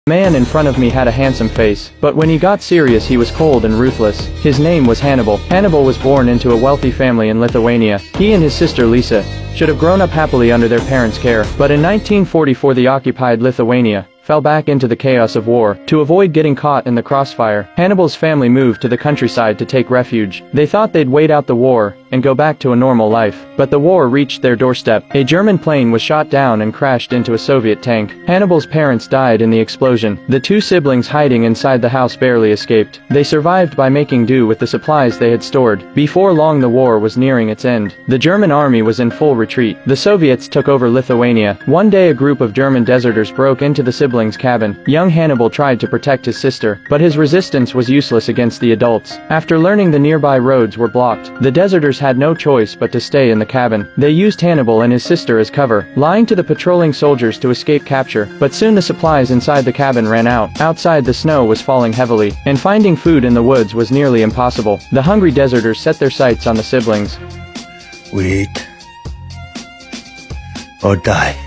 The man in front of me had a handsome face, but when he got serious he was cold and ruthless. His name was Hannibal. Hannibal was born into a wealthy family in Lithuania. He and his sister Lisa should have grown up happily under their parents' care, but in 1944 the occupied Lithuania fell back into the chaos of war. To avoid getting caught in the crossfire, Hannibal's family moved to the countryside to take refuge. They thought they'd wait out the war and go back to a normal life, but the war reached their doorstep. A German plane was shot down and crashed into a Soviet tank. Hannibal's parents died in the explosion. The two siblings hiding inside the house barely escaped. They survived by making do with the supplies they had stored. Before long the war was nearing its end. The German army was in full retreat. The Soviets took over Lithuania. One day a group of German deserters broke into the siblings' cabin. Young Hannibal tried to protect his sister, but his resistance was useless against the adults. After learning the nearby roads were blocked, the deserters had no choice but to stay in the cabin. They used Hannibal and his sister as cover, lying to the patrolling soldiers to escape capture, but soon the supplies inside the cabin ran out. Outside the snow was falling heavily, and finding food in the woods was nearly impossible. The hungry deserters set their sights on the siblings. We eat or die.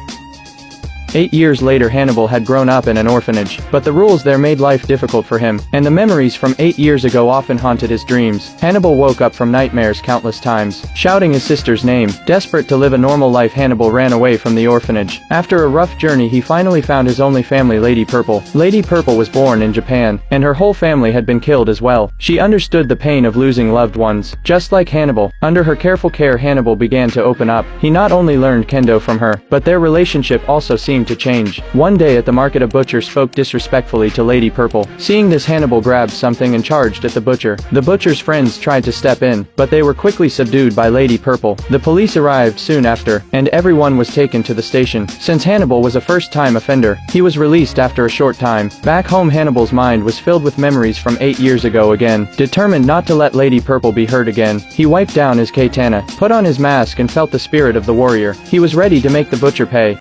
8 years later Hannibal had grown up in an orphanage, but the rules there made life difficult for him, and the memories from 8 years ago often haunted his dreams. Hannibal woke up from nightmares countless times, shouting his sister's name. Desperate to live a normal life, Hannibal ran away from the orphanage. After a rough journey he finally found his only family, Lady Purple. Lady Purple was born in Japan, and her whole family had been killed as well. She understood the pain of losing loved ones. Just like Hannibal, under her careful care Hannibal began to open up. He not only learned kendo from her, but their relationship also seemed to change. One day at the market a butcher spoke disrespectfully to Lady Purple. Seeing this, Hannibal grabbed something and charged at the butcher. The butcher's friends tried to step in, but they were quickly subdued by Lady Purple. The police arrived soon after, and everyone was taken to the station. Since Hannibal was a first-time offender, he was released after a short time. Back home Hannibal's mind was filled with memories from 8 years ago again. Determined not to let Lady Purple be hurt again, he wiped down his katana, put on his mask and felt the spirit of the warrior. He was ready to make the butcher pay.